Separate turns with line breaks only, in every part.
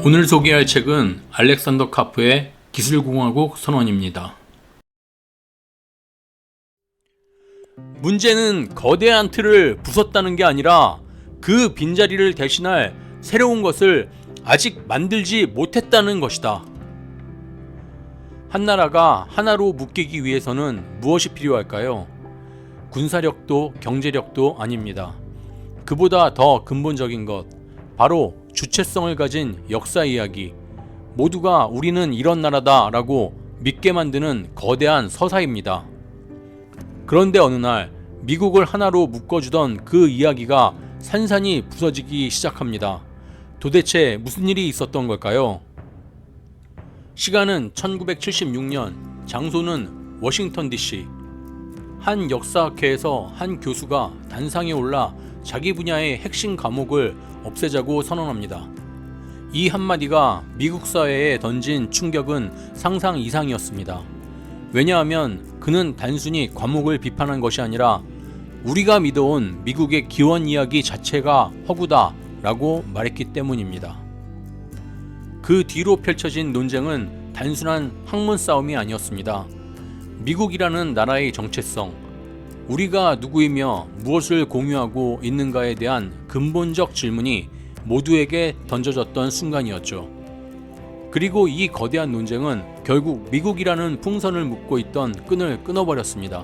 오늘 소개할 책은 알렉산더 카프의 기술공화국 선언입니다. 문제는 거대한 틀을 부쉈다는 게 아니라 그 빈자리를 대신할 새로운 것을 아직 만들지 못했다는 것이다. 한 나라가 하나로 묶이기 위해서는 무엇이 필요할까요? 군사력도 경제력도 아닙니다. 그보다 더 근본적인 것, 바로 주체성을 가진 역사 이야기, 모두가 우리는 이런 나라다 라고 믿게 만드는 거대한 서사입니다. 그런데 어느 날 미국을 하나로 묶어주던 그 이야기가 산산이 부서지기 시작합니다. 도대체 무슨 일이 있었던 걸까요? 시간은 1976년, 장소는 워싱턴 DC. 한 역사학회에서 한 교수가 단상에 올라 자기 분야의 핵심 과목을 없애자고 선언합니다. 이 한마디가 미국 사회에 던진 충격은 상상 이상이었습니다. 왜냐하면 그는 단순히 과목을 비판한 것이 아니라 우리가 믿어온 미국의 기원 이야기 자체가 허구다 라고 말했기 때문입니다. 그 뒤로 펼쳐진 논쟁은 단순한 학문 싸움이 아니었습니다. 미국이라는 나라의 정체성, 우리가 누구이며 무엇을 공유하고 있는가에 대한 근본적 질문이 모두에게 던져졌던 순간이었죠. 그리고 이 거대한 논쟁은 결국 미국이라는 풍선을 묶고 있던 끈을 끊어버렸습니다.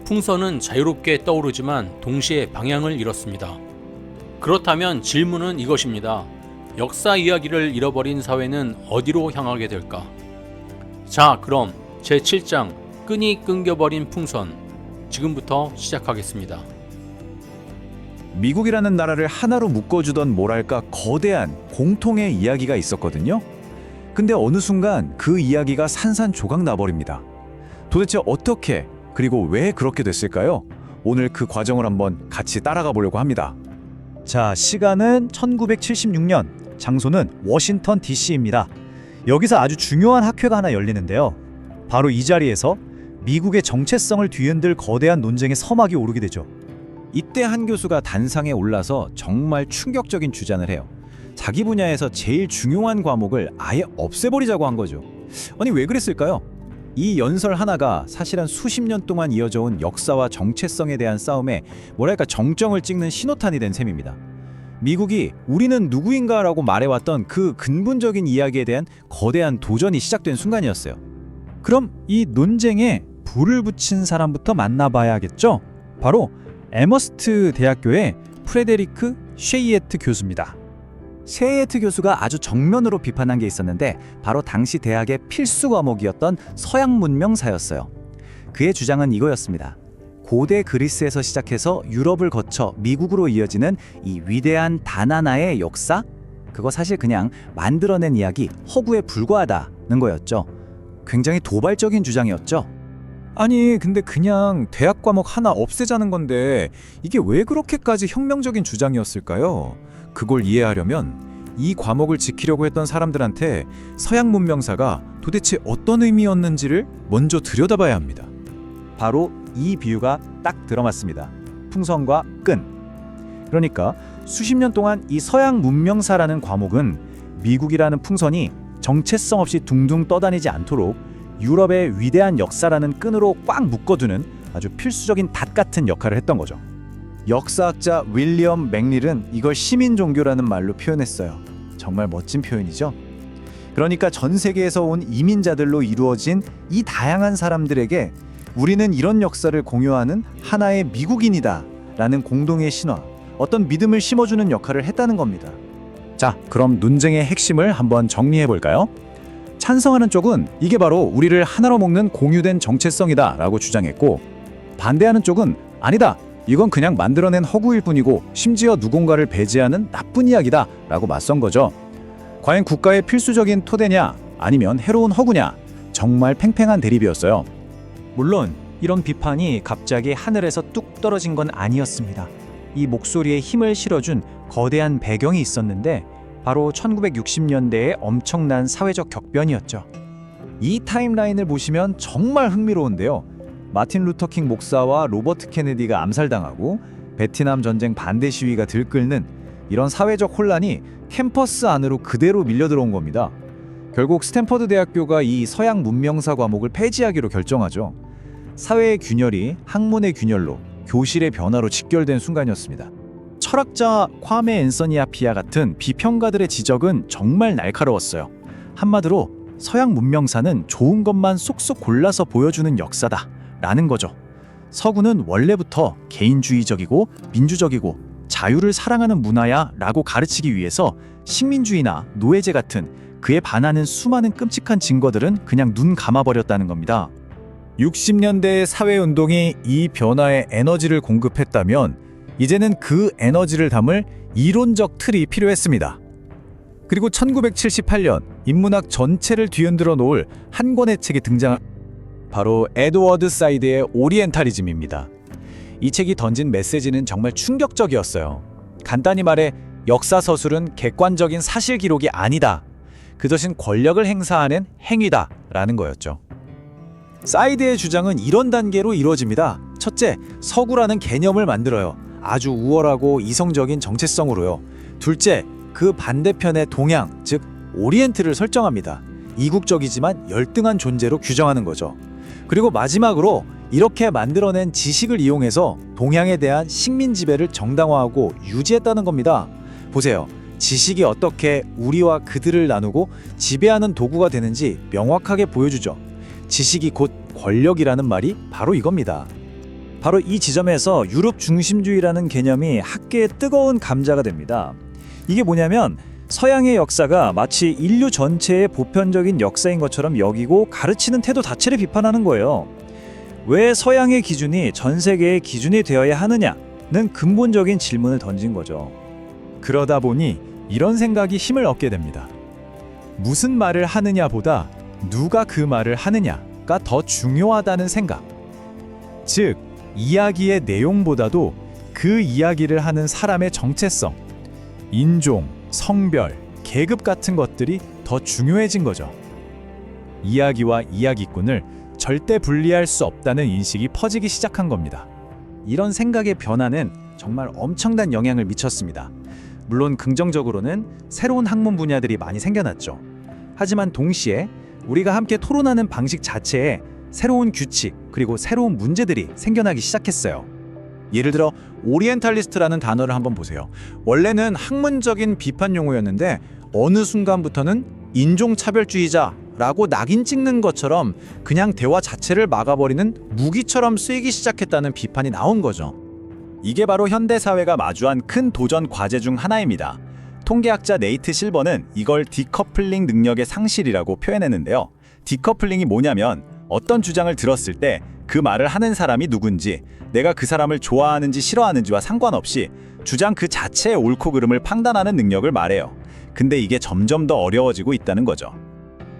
풍선은 자유롭게 떠오르지만 동시에 방향을 잃었습니다. 그렇다면 질문은 이것입니다. 역사 이야기를 잃어버린 사회는 어디로 향하게 될까? 자, 그럼 제7장 끈이 끊겨버린 풍선, 지금부터 시작하겠습니다.
미국이라는 나라를 하나로 묶어주던 뭐랄까 거대한 공통의 이야기가 있었거든요. 근데 어느 순간 그 이야기가 산산조각 나버립니다. 도대체 어떻게, 그리고 왜 그렇게 됐을까요? 오늘 그 과정을 한번 같이 따라가 보려고 합니다.
자, 시간은 1976년, 장소는 워싱턴 DC입니다. 여기서 아주 중요한 학회가 하나 열리는데요. 바로 이 자리에서 미국의 정체성을 뒤흔들 거대한 논쟁의 서막이 오르게 되죠.
이때 한 교수가 단상에 올라서 정말 충격적인 주장을 해요. 자기 분야에서 제일 중요한 과목을 아예 없애버리자고 한 거죠. 아니, 왜 그랬을까요? 이 연설 하나가 사실은 수십 년 동안 이어져 온 역사와 정체성에 대한 싸움에 뭐랄까 정점을 찍는 신호탄이 된 셈입니다. 미국이 우리는 누구인가라고 말해왔던 그 근본적인 이야기에 대한 거대한 도전이 시작된 순간이었어요.
그럼 이 논쟁에 불을 붙인 사람부터 만나봐야겠죠? 바로 에머스트 대학교의 프레데리크 쉐이에트 교수입니다.
셰이에트 교수가 아주 정면으로 비판한 게 있었는데 바로 당시 대학의 필수 과목이었던 서양 문명사였어요. 그의 주장은 이거였습니다. 고대 그리스에서 시작해서 유럽을 거쳐 미국으로 이어지는 이 위대한 단 하나의 역사? 그거 사실 그냥 만들어낸 이야기, 허구에 불과하다는 거였죠. 굉장히 도발적인 주장이었죠.
아니, 근데 그냥 대학 과목 하나 없애자는 건데 이게 왜 그렇게까지 혁명적인 주장이었을까요? 그걸 이해하려면 이 과목을 지키려고 했던 사람들한테 서양 문명사가 도대체 어떤 의미였는지를 먼저 들여다봐야 합니다.
바로 이 비유가 딱 들어맞습니다. 풍선과 끈. 그러니까 수십 년 동안 이 서양 문명사라는 과목은 미국이라는 풍선이 정체성 없이 둥둥 떠다니지 않도록 유럽의 위대한 역사라는 끈으로 꽉 묶어두는 아주 필수적인 닷 같은 역할을 했던 거죠. 역사학자 윌리엄 맥릴은 이걸 시민종교라는 말로 표현했어요. 정말 멋진 표현이죠. 그러니까 전 세계에서 온 이민자들로 이루어진 이 다양한 사람들에게 우리는 이런 역사를 공유하는 하나의 미국인이다 라는 공동의 신화, 어떤 믿음을 심어주는 역할을 했다는 겁니다. 자, 그럼 논쟁의 핵심을 한번 정리해볼까요? 찬성하는 쪽은 이게 바로 우리를 하나로 묶는 공유된 정체성이다 라고 주장했고, 반대하는 쪽은 아니다, 이건 그냥 만들어낸 허구일 뿐이고 심지어 누군가를 배제하는 나쁜 이야기다 라고 맞선 거죠. 과연 국가의 필수적인 토대냐 아니면 해로운 허구냐, 정말 팽팽한 대립이었어요. 물론 이런 비판이 갑자기 하늘에서 뚝 떨어진 건 아니었습니다. 이 목소리에 힘을 실어준 거대한 배경이 있었는데 바로 1960년대의 엄청난 사회적 격변이었죠. 이 타임라인을 보시면 정말 흥미로운데요. 마틴 루터 킹 목사와 로버트 케네디가 암살당하고 베트남 전쟁 반대 시위가 들끓는 이런 사회적 혼란이 캠퍼스 안으로 그대로 밀려들어온 겁니다. 결국 스탠퍼드 대학교가 이 서양 문명사 과목을 폐지하기로 결정하죠. 사회의 균열이 학문의 균열로, 교실의 변화로 직결된 순간이었습니다. 철학자 콰메 앤서니 아피아 같은 비평가들의 지적은 정말 날카로웠어요. 한마디로 서양 문명사는 좋은 것만 쏙쏙 골라서 보여주는 역사다 라는 거죠. 서구는 원래부터 개인주의적이고 민주적이고 자유를 사랑하는 문화야 라고 가르치기 위해서 식민주의나 노예제 같은 그에 반하는 수많은 끔찍한 증거들은 그냥 눈 감아버렸다는 겁니다. 60년대의 사회운동이 이 변화에 에너지를 공급했다면 이제는 그 에너지를 담을 이론적 틀이 필요했습니다. 그리고 1978년 인문학 전체를 뒤흔들어 놓을 한 권의 책이 등장한 바로 에드워드 사이드의 오리엔탈리즘입니다. 이 책이 던진 메시지는 정말 충격적이었어요. 간단히 말해 역사 서술은 객관적인 사실 기록이 아니다. 그 대신 권력을 행사하는 행위다 라는 거였죠. 사이드의 주장은 이런 단계로 이루어집니다. 첫째, 서구라는 개념을 만들어요. 아주 우월하고 이성적인 정체성으로요. 둘째, 그 반대편의 동양, 즉 오리엔트를 설정합니다. 이국적이지만 열등한 존재로 규정하는 거죠. 그리고 마지막으로 이렇게 만들어낸 지식을 이용해서 동양에 대한 식민 지배를 정당화하고 유지했다는 겁니다. 보세요. 지식이 어떻게 우리와 그들을 나누고 지배하는 도구가 되는지 명확하게 보여주죠. 지식이 곧 권력이라는 말이 바로 이겁니다. 바로 이 지점에서 유럽 중심주의라는 개념이 학계의 뜨거운 감자가 됩니다. 이게 뭐냐면 서양의 역사가 마치 인류 전체의 보편적인 역사인 것처럼 여기고 가르치는 태도 자체를 비판하는 거예요. 왜 서양의 기준이 전 세계의 기준이 되어야 하느냐는 근본적인 질문을 던진 거죠. 그러다 보니 이런 생각이 힘을 얻게 됩니다. 무슨 말을 하느냐보다 누가 그 말을 하느냐가 더 중요하다는 생각. 즉, 이야기의 내용보다도 그 이야기를 하는 사람의 정체성, 인종, 성별, 계급 같은 것들이 더 중요해진 거죠. 이야기와 이야기꾼을 절대 분리할 수 없다는 인식이 퍼지기 시작한 겁니다. 이런 생각의 변화는 정말 엄청난 영향을 미쳤습니다. 물론 긍정적으로는 새로운 학문 분야들이 많이 생겨났죠. 하지만 동시에 우리가 함께 토론하는 방식 자체에 새로운 규칙 그리고 새로운 문제들이 생겨나기 시작했어요. 예를 들어 오리엔탈리스트라는 단어를 한번 보세요. 원래는 학문적인 비판 용어였는데 어느 순간부터는 인종차별주의자라고 낙인 찍는 것처럼 그냥 대화 자체를 막아버리는 무기처럼 쓰이기 시작했다는 비판이 나온 거죠. 이게 바로 현대사회가 마주한 큰 도전 과제 중 하나입니다. 통계학자 네이트 실버는 이걸 디커플링 능력의 상실이라고 표현했는데요. 디커플링이 뭐냐면 어떤 주장을 들었을 때 그 말을 하는 사람이 누군지, 내가 그 사람을 좋아하는지 싫어하는지와 상관없이 주장 그 자체의 옳고 그름을 판단하는 능력을 말해요. 근데 이게 점점 더 어려워지고 있다는 거죠.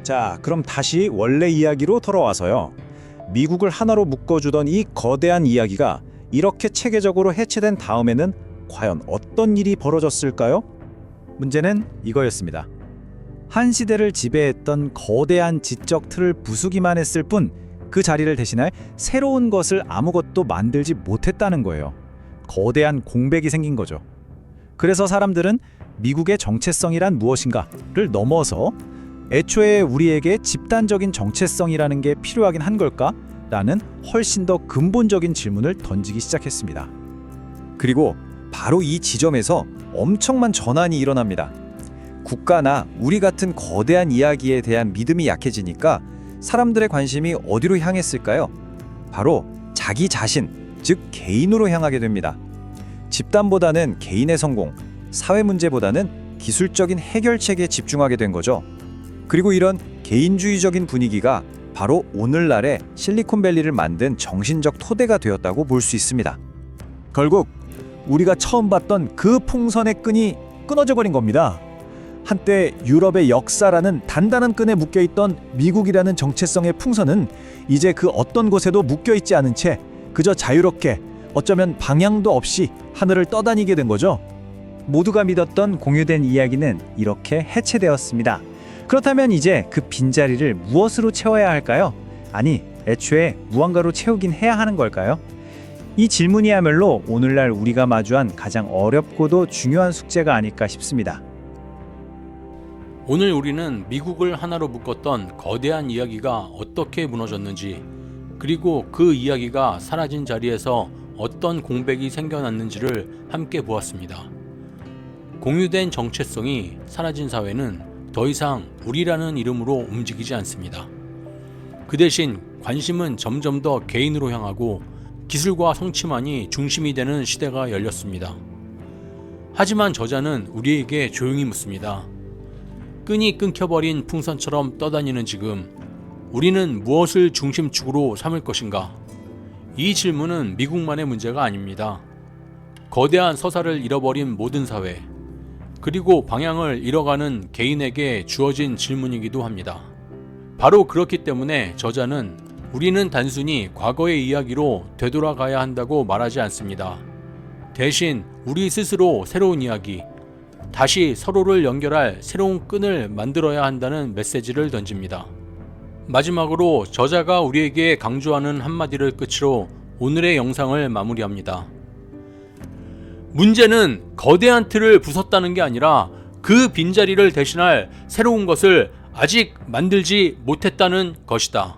자, 그럼 다시 원래 이야기로 돌아와서요. 미국을 하나로 묶어주던 이 거대한 이야기가 이렇게 체계적으로 해체된 다음에는 과연 어떤 일이 벌어졌을까요? 문제는 이거였습니다. 한 시대를 지배했던 거대한 지적 틀을 부수기만 했을 뿐 그 자리를 대신할 새로운 것을 아무것도 만들지 못했다는 거예요. 거대한 공백이 생긴 거죠. 그래서 사람들은 미국의 정체성이란 무엇인가를 넘어서 애초에 우리에게 집단적인 정체성이라는 게 필요하긴 한 걸까? 라는 훨씬 더 근본적인 질문을 던지기 시작했습니다. 그리고 바로 이 지점에서 엄청난 전환이 일어납니다. 국가나 우리 같은 거대한 이야기에 대한 믿음이 약해지니까 사람들의 관심이 어디로 향했을까요? 바로 자기 자신, 즉 개인으로 향하게 됩니다. 집단보다는 개인의 성공, 사회 문제보다는 기술적인 해결책에 집중하게 된 거죠. 그리고 이런 개인주의적인 분위기가 바로 오늘날의 실리콘밸리를 만든 정신적 토대가 되었다고 볼 수 있습니다. 결국 우리가 처음 봤던 그 풍선의 끈이 끊어져 버린 겁니다. 한때 유럽의 역사라는 단단한 끈에 묶여있던 미국이라는 정체성의 풍선은 이제 그 어떤 곳에도 묶여있지 않은 채 그저 자유롭게 어쩌면 방향도 없이 하늘을 떠다니게 된 거죠. 모두가 믿었던 공유된 이야기는 이렇게 해체되었습니다. 그렇다면 이제 그 빈자리를 무엇으로 채워야 할까요? 아니, 애초에 무언가로 채우긴 해야 하는 걸까요? 이 질문이야말로 오늘날 우리가 마주한 가장 어렵고도 중요한 숙제가 아닐까 싶습니다.
오늘 우리는 미국을 하나로 묶었던 거대한 이야기가 어떻게 무너졌는지, 그리고 그 이야기가 사라진 자리에서 어떤 공백이 생겨났는지를 함께 보았습니다. 공유된 정체성이 사라진 사회는 더 이상 우리라는 이름으로 움직이지 않습니다. 그 대신 관심은 점점 더 개인으로 향하고 기술과 성취만이 중심이 되는 시대가 열렸습니다. 하지만 저자는 우리에게 조용히 묻습니다. 끈이 끊겨버린 풍선처럼 떠다니는 지금, 우리는 무엇을 중심축으로 삼을 것인가? 이 질문은 미국만의 문제가 아닙니다. 거대한 서사를 잃어버린 모든 사회, 그리고 방향을 잃어가는 개인에게 주어진 질문이기도 합니다. 바로 그렇기 때문에 저자는 우리는 단순히 과거의 이야기로 되돌아가야 한다고 말하지 않습니다. 대신 우리 스스로 새로운 이야기, 다시 서로를 연결할 새로운 끈을 만들어야 한다는 메시지를 던집니다. 마지막으로 저자가 우리에게 강조하는 한마디를 끝으로 오늘의 영상을 마무리합니다. 문제는 거대한 틀을 부쉈다는 게 아니라 그 빈자리를 대신할 새로운 것을 아직 만들지 못했다는 것이다.